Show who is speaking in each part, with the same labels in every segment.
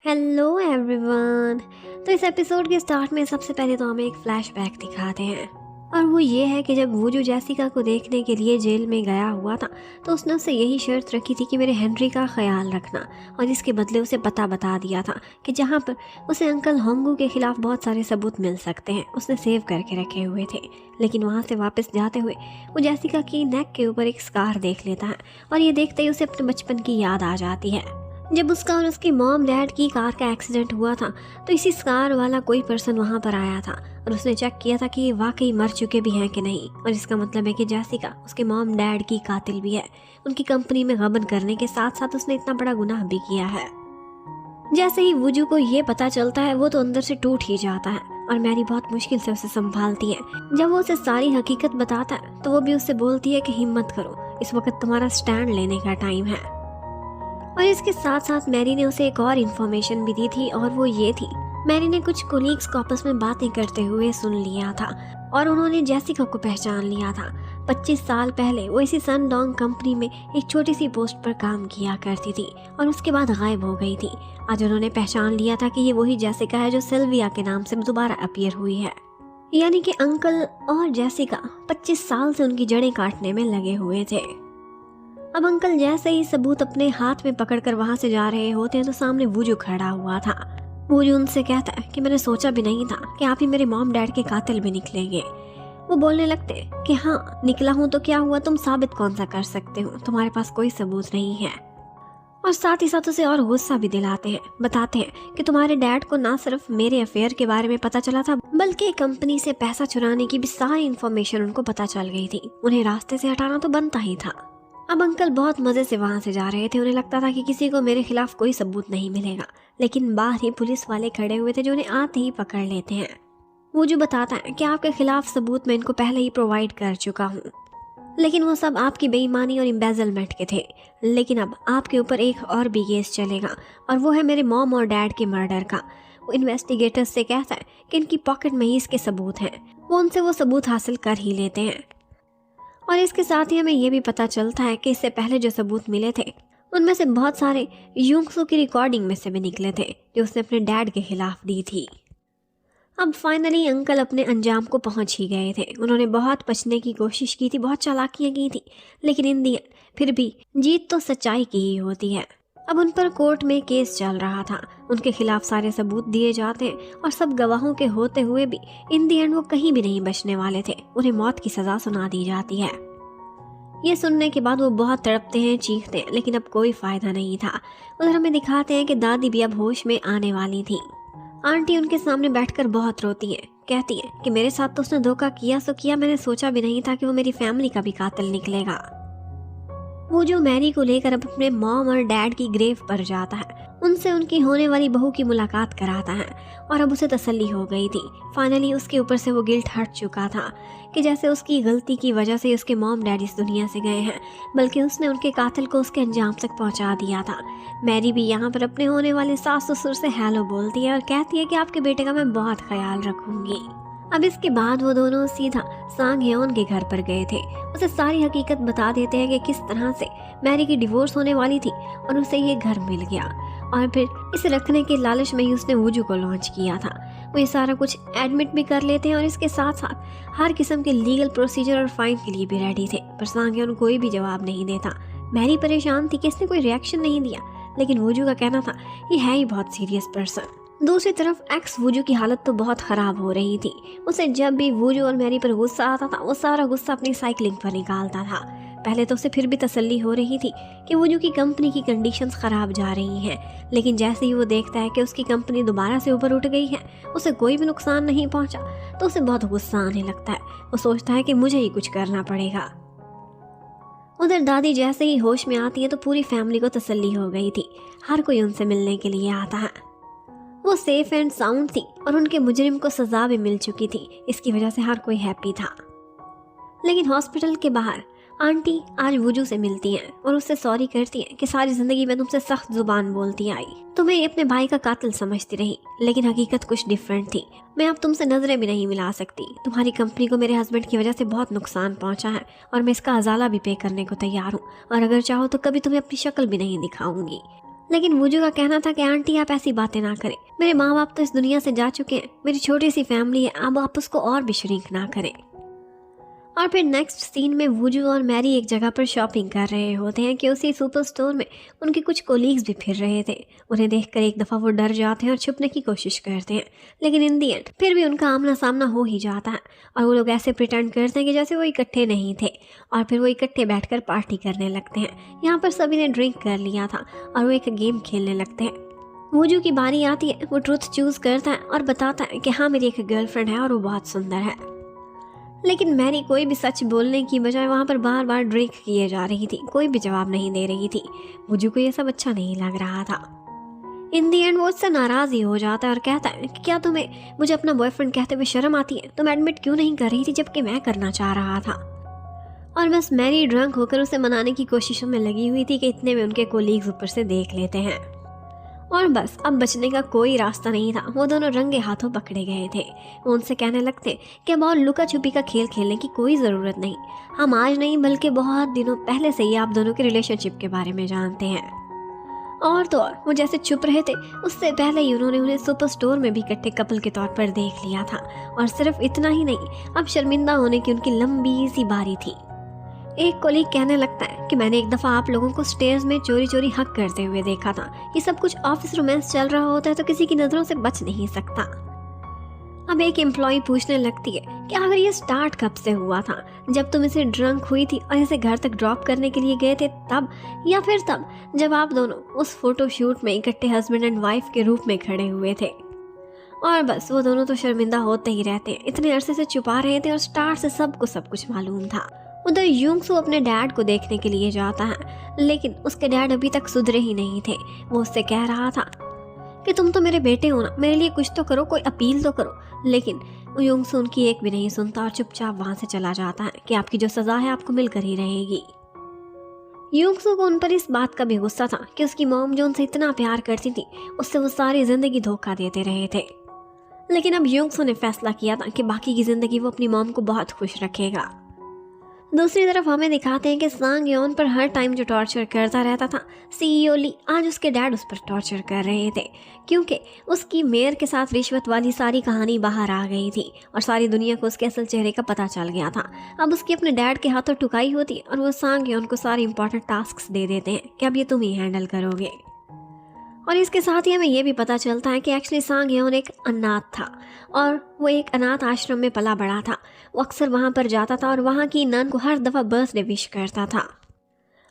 Speaker 1: Hello everyone. तो इस episode के स्टार्ट में सबसे पहले तो हमें एक फ्लैशबैक दिखाते हैं और वो ये है कि जब वूजू जेसिका को देखने के लिए जेल में गया हुआ था तो उसने उससे यही शर्त रखी थी कि मेरे हेनरी का ख्याल रखना, और इसके बदले उसे पता बता दिया था कि जहाँ पर उसे अंकल होंगू के खिलाफ बहुत सारे सबूत मिल सकते हैं उसने सेव करके रखे हुए थे। लेकिन वहाँ से वापस जाते हुए वो जेसिका की नेक के ऊपर एक स्कार देख लेता है और ये देखते ही उसे अपने बचपन की याद आ जाती है। जब उसका और उसकी मॉम डैड की कार का एक्सीडेंट हुआ था तो इसी स्कार वाला कोई पर्सन वहाँ पर आया था और उसने चेक किया था कि ये वाकई मर चुके भी हैं कि नहीं, और इसका मतलब है कि जेसिका उसके मॉम डैड की कातिल भी है। उनकी कंपनी में गबन करने के साथ साथ उसने इतना बड़ा गुनाह भी किया है। जैसे ही वुजू को ये पता चलता है वो तो अंदर से टूट ही जाता है और मैरी बहुत मुश्किल से उसे संभालती है। जब वो उसे सारी हकीकत बताता है तो वो भी उससे बोलती है कि हिम्मत करो, इस वक्त तुम्हारा स्टैंड लेने का टाइम है। और इसके साथ साथ मैरी ने उसे एक और इन्फॉर्मेशन भी दी थी और वो ये थी, मैरी ने कुछ कोलीग्स को आपस में बातें करते हुए सुन लिया था और उन्होंने जेसिका को पहचान लिया था। 25 साल पहले वो इसी सनडोंग कंपनी में एक छोटी सी पोस्ट पर काम किया करती थी और उसके बाद गायब हो गई थी। आज उन्होंने पहचान लिया था कि ये वही जेसिका है जो सिल्विया के नाम से दोबारा अपीयर हुई है। यानी कि अंकल और जेसिका 25 साल से उनकी जड़ें काटने में लगे हुए थे। अब अंकल जैसे ही सबूत अपने हाथ में पकड़कर वहां से जा रहे होते हैं तो सामने वुजू खड़ा हुआ था। वुजू उनसे कहता है कि मैंने सोचा भी नहीं था कि आप ही मेरे मॉम डैड के कातिल भी निकलेंगे। वो बोलने लगते हैं कि हाँ निकला हूँ तो क्या हुआ, तुम साबित कौन सा कर सकते हो, तुम्हारे पास कोई सबूत नहीं है। और साथ ही साथ उसे और गुस्सा भी दिलाते हैं, बताते हैं कि तुम्हारे डैड को ना सिर्फ मेरे अफेयर के बारे में पता चला था बल्कि कंपनी से पैसा चुराने की भी सारी इन्फॉर्मेशन उनको पता चल गई थी। उन्हें रास्ते से हटाना तो बनता ही था। अब अंकल बहुत मजे से वहां से जा रहे थे। उन्हें लगता था कि किसी को मेरे खिलाफ कोई सबूत नहीं मिलेगा, लेकिन बाहर ही पुलिस वाले खड़े हुए थे जो उन्हें आते ही पकड़ लेते हैं। वो जो बताता है कि आपके खिलाफ सबूत मैं इनको पहले ही प्रोवाइड कर चुका हूँ, लेकिन वो सब आपकी बेईमानी और एम्बेजलमेंट के थे। लेकिन अब आपके ऊपर एक और भी केस चलेगा और वो है मेरे मॉम और डैड के मर्डर का। वो इन्वेस्टिगेटर्स से कहता है कि इनकी पॉकेट में ही इसके सबूत हैं। वो उनसे वो सबूत हासिल कर ही लेते हैं और इसके साथ ही हमें यह भी पता चलता है कि इससे पहले जो सबूत मिले थे उनमें से बहुत सारे यूंगसू की रिकॉर्डिंग में से भी निकले थे जो उसने अपने डैड के खिलाफ दी थी। अब फाइनली अंकल अपने अंजाम को पहुंच ही गए थे। उन्होंने बहुत बचने की कोशिश की थी, बहुत चालाकियां की थी, लेकिन इन दी फिर भी जीत तो सच्चाई की ही होती है। अब उन पर कोर्ट में केस चल रहा था, उनके खिलाफ सारे सबूत दिए जाते हैं और सब गवाहों के होते हुए भी इन दी एंड वो कहीं भी नहीं बचने वाले थे। उन्हें मौत की सजा सुना दी जाती है। ये सुनने के बाद वो बहुत तड़पते हैं, चीखते हैं, लेकिन अब कोई फायदा नहीं था। उधर हमें दिखाते हैं कि दादी भी अब होश में आने वाली थी। आंटी उनके सामने बैठकर बहुत रोती है, कहती है कि मेरे साथ तो उसने धोखा किया सो किया, मैंने सोचा भी नहीं था कि वो मेरी फैमिली का भी कातिल निकलेगा। वो जो मैरी को लेकर अब अपने मॉम और डैड की ग्रेव पर जाता है, उनसे उनकी होने वाली बहू की मुलाकात कराता है और अब उसे तसल्ली हो गई थी। फाइनली उसके ऊपर से वो गिल्ट हट चुका था कि जैसे उसकी गलती की वजह से उसके मॉम डैड इस दुनिया से गए हैं, बल्कि उसने उनके कातिल को उसके अंजाम तक पहुंचा दिया था। मैरी भी यहाँ पर अपने होने वाले सास ससुर से हेलो बोलती है और कहती है कि आपके बेटे का मैं बहुत ख्याल रखूंगी। अब इसके बाद वो दोनों सीधा सांग ह्योन के घर पर गए थे। उसे सारी हकीकत बता देते हैं कि किस तरह से मैरी की डिवोर्स होने वाली थी और उसे ये घर मिल गया और फिर इसे रखने के लालच में ही उसने वुजू को लॉन्च किया था। वो ये सारा कुछ एडमिट भी कर लेते हैं और इसके साथ साथ हर किस्म के लीगल प्रोसीजर और फाइन के लिए भी रेडी थे, पर सांग ह्योन कोई भी जवाब नहीं देता। मैरी परेशान थी कि इसने कोई रिएक्शन नहीं दिया, लेकिन वुजू का कहना था ये है ही बहुत सीरियस पर्सन। दूसरी तरफ एक्स वुजू की हालत तो बहुत खराब हो रही थी। उसे जब भी वुजू और मैरी पर गुस्सा आता था वो सारा गुस्सा अपनी साइकिलिंग पर निकालता था। पहले तो उसे फिर भी तसल्ली हो रही थी कि वुजू की कंपनी की कंडीशंस खराब जा रही हैं, लेकिन जैसे ही वो देखता है कि उसकी कंपनी दोबारा से ऊपर उठ गई है, उसे कोई भी नुकसान नहीं पहुंचा, तो उसे बहुत गुस्सा आने लगता है। वो सोचता है कि मुझे ही कुछ करना पड़ेगा। उधर दादी जैसे ही होश में आती है तो पूरी फैमिली को तसल्ली हो गई थी। हर कोई उनसे मिलने के लिए आता है। वो सेफ एंड साउंड थी और उनके मुजरिम को सजा भी मिल चुकी थी। इसकी वजह से हर कोई हैप्पी था। लेकिन हॉस्पिटल के बाहर आंटी आज वुजू से मिलती हैं और उससे सॉरी करती हैं कि सारी जिंदगी में तुमसे सख्त जुबान बोलती आई, तुम्हें अपने भाई का कातिल समझती रही, लेकिन हकीकत कुछ डिफरेंट थी। मैं अब तुमसे नजरें भी नहीं मिला सकती। तुम्हारी कंपनी को मेरे हस्बैंड की वजह से बहुत नुकसान पहुंचा है और मैं इसका अजाला भी पे करने को तैयार हूँ, और अगर चाहो तो कभी तुम्हें अपनी शक्ल भी नहीं दिखाऊंगी। लेकिन वूजू का कहना था कि आंटी आप ऐसी बातें ना करें, मेरे माँ बाप तो इस दुनिया से जा चुके हैं, मेरी छोटी सी फैमिली है, अब आप उसको और भी शरीक ना करें। और फिर नेक्स्ट सीन में वूजू और मैरी एक जगह पर शॉपिंग कर रहे होते हैं कि उसी सुपर स्टोर में उनके कुछ कोलीग्स भी फिर रहे थे। उन्हें देखकर एक दफ़ा वो डर जाते हैं और छुपने की कोशिश करते हैं, लेकिन इन दी एंड फिर भी उनका आमना सामना हो ही जाता है और वो लोग ऐसे प्रिटेंड करते हैं कि जैसे वो इकट्ठे नहीं थे और फिर वो इकट्ठे बैठकर पार्टी करने लगते हैं। यहाँ पर सभी ने ड्रिंक कर लिया था और वो एक गेम खेलने लगते हैं। वूजू की बारी आती है, वो ट्रुथ चूज़ करता है और बताता है कि हाँ मेरी एक गर्लफ्रेंड है और वो बहुत सुंदर है। लेकिन मैरी कोई भी सच बोलने की बजाय वहाँ पर बार बार ड्रिंक किए जा रही थी, कोई भी जवाब नहीं दे रही थी। वूजू को ये सब अच्छा नहीं लग रहा था। इन दी एंड वो उससे नाराज़ ही हो जाता है और कहता है कि क्या तुम्हें मुझे अपना बॉयफ्रेंड कहते हुए शर्म आती है, तुम एडमिट क्यों नहीं कर रही थी जबकि मैं करना चाह रहा था। और बस मैरी ड्रंक होकर उसे मनाने की कोशिशों में लगी हुई थी कि इतने में उनके कोलीग्स ऊपर से देख लेते हैं और बस अब बचने का कोई रास्ता नहीं था। वो दोनों रंगे हाथों पकड़े गए थे। वो उनसे कहने लगते कि अब और लुका छुपी का खेल खेलने की कोई ज़रूरत नहीं, हम आज नहीं बल्कि बहुत दिनों पहले से ही आप दोनों के रिलेशनशिप के बारे में जानते हैं। और तो और वो जैसे चुप रहे थे उससे पहले ही उन्होंने उन्हें सुपर स्टोर में भी इकट्ठे कपल के तौर पर देख लिया था। और सिर्फ इतना ही नहीं, अब शर्मिंदा होने की उनकी लंबी सी बारी थी। एक कोलीग कहने लगता है कि मैंने एक दफ़ा आप लोगों को स्टेयर्स में चोरी चोरी हक करते हुए देखा था। ये सब कुछ ऑफिस रोमांस चल रहा होता है तो किसी की नज़रों से बच नहीं सकता। अब एक एम्प्लॉय पूछने लगती है कि आखिर ये स्टार्ट कब से हुआ था, जब तुम इसे ड्रंक हुई थी और इसे घर तक ड्रॉप करने के लिए गए थे तब, या फिर तब जब आप दोनों उस फोटो शूट में इकट्ठे हस्बैंड एंड वाइफ के रूप में खड़े हुए थे। और बस वो दोनों तो शर्मिंदा होते ही रहते हैं, इतने अरसे से छुपा रहे थे और स्टार्ट से सबको सब कुछ मालूम था। उधर यूंगसू अपने डैड को देखने के लिए जाता है, लेकिन उसके डैड अभी तक सुधरे ही नहीं थे। वो उससे कह रहा था कि तुम तो मेरे बेटे हो ना, मेरे लिए कुछ तो करो, कोई अपील तो करो। लेकिन यूंगसू उनकी एक भी नहीं सुनता और चुपचाप वहाँ से चला जाता है कि आपकी जो सज़ा है आपको मिलकर ही रहेगी। यूंगसू को उन पर इस बात का भी गुस्सा था कि उसकी मॉम जो उनसे इतना प्यार करती थी उससे वो सारी ज़िंदगी धोखा देते रहे थे। लेकिन अब यूंगसू ने फैसला किया था कि बाकी की ज़िंदगी वो अपनी मॉम को बहुत खुश रखेगा। दूसरी तरफ हमें दिखाते हैं कि सांग योन पर हर टाइम जो टॉर्चर करता रहता था सीईओ ली, आज उसके डैड उस पर टॉर्चर कर रहे थे क्योंकि उसकी मेयर के साथ रिश्वत वाली सारी कहानी बाहर आ गई थी और सारी दुनिया को उसके असल चेहरे का पता चल गया था। अब उसकी अपने डैड के हाथों ठुकाई होती और वो सांग योन को सारे इंपॉर्टेंट टास्क दे देते हैं कि अब ये तुम ही हैंडल करोगे। और इसके साथ ही हमें ये भी पता चलता है कि एक्चुअली सांग योन एक अनाथ था और वो एक अनाथ आश्रम में पला बड़ा था। वो अक्सर वहाँ पर जाता था और वहाँ की नन को हर दफ़ा बर्थडे विश करता था।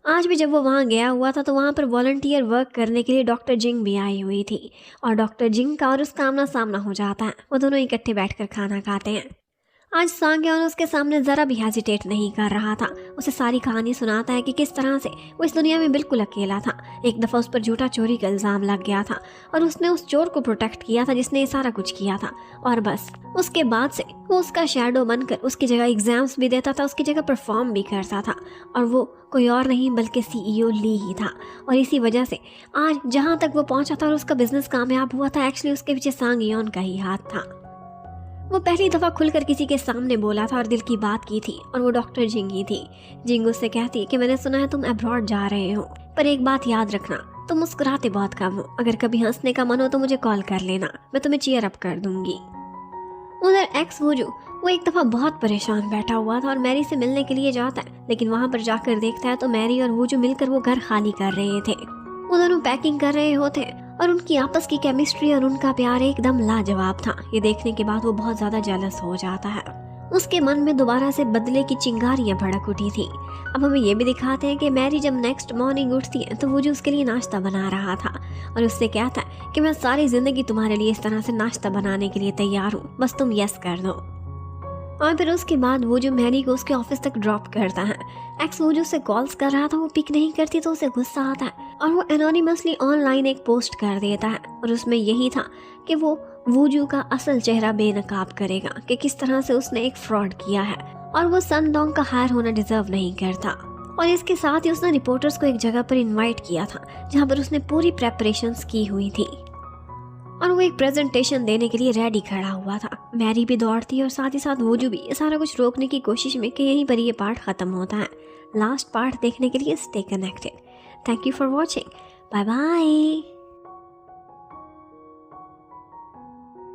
Speaker 1: आज भी जब वो वहाँ गया हुआ था तो वहाँ पर वॉलंटियर वर्क करने के लिए डॉक्टर जिंग भी आई हुई थी और डॉक्टर जिंग का और उसका आमना सामना हो जाता है। वो दोनों इकट्ठे बैठकर खाना खाते हैं। आज सांग योन उसके सामने ज़रा भी हेजिटेट नहीं कर रहा था। उसे सारी कहानी सुनाता है कि किस तरह से वो इस दुनिया में बिल्कुल अकेला था। एक दफ़ा उस पर झूठा चोरी का इल्ज़ाम लग गया था और उसने उस चोर को प्रोटेक्ट किया था जिसने ये सारा कुछ किया था। और बस उसके बाद से वो उसका शैडो बनकर उसकी जगह एग्ज़ाम्स भी देता था, उसकी जगह परफॉर्म भी करता था और वो कोई और नहीं बल्कि सीईओ ली ही था। और इसी वजह से आज जहाँ तक वो पहुँचा था और उसका बिजनेस कामयाब हुआ था, एक्चुअली उसके पीछे सांग योन का ही हाथ था। वो पहली दफ़ा खुलकर किसी के सामने बोला था और दिल की बात की थी और वो डॉक्टर जिंग ही थी। जिंग उससे कहती कि मैंने सुना है तुम अब्रॉड जा रहे हो, पर एक बात याद रखना, तुम मुस्कुराते बहुत कम हो। अगर कभी हंसने का मन हो तो मुझे कॉल कर लेना, मैं तुम्हें चीयर अप कर दूंगी। उधर एक्स वूजू वो एक दफ़ा बहुत परेशान बैठा हुआ था और मैरी से मिलने के लिए जाता है, लेकिन वहाँ पर जाकर देखता है तो मैरी और वूजू मिलकर वो घर खाली कर रहे थे। वो दोनों पैकिंग कर रहे होते और उनकी आपस की केमिस्ट्री और उनका प्यार एकदम लाजवाब था। ये देखने के बाद वो बहुत ज़्यादा जेलस हो जाता है। उसके मन में दोबारा से बदले की चिंगारियां भड़क उठी थी। अब हमें ये भी दिखाते हैं कि मैरी जब नेक्स्ट मॉर्निंग उठती है तो वो जो उसके लिए नाश्ता बना रहा था और उससे कहता है कि मैं सारी ज़िंदगी तुम्हारे लिए इस तरह से नाश्ता बनाने के लिए तैयार हूँ, बस तुम यस कर दो। और फिर उसके बाद वो जो मैरी को उसके ऑफिस तक ड्रॉप करता है। एक्स वो जो उसे कॉल्स कर रहा था वो पिक नहीं करती तो उसे गुस्सा आता है और वो एनोनिमसली ऑनलाइन एक पोस्ट कर देता है और उसमें यही था कि वो वूजू का असल चेहरा बेनकाब करेगा कि किस तरह से उसने एक फ्रॉड किया है और वो सन डोंग का हायर होना डिजर्व नहीं करता। और इसके साथ ही उसने रिपोर्टर्स को एक जगह पर इनवाइट किया था जहाँ पर उसने पूरी प्रेपरेशंस की हुई थी और वो एक प्रेजेंटेशन देने के लिए रेडी खड़ा हुआ था। मैरी भी दौड़ती है और साथ ही साथ वूजू भी, ये सारा कुछ रोकने की कोशिश में कि यहीं पर ये पार्ट ख़त्म होता है। लास्ट पार्ट देखने के लिए stay connected. Thank you for watching. Bye bye.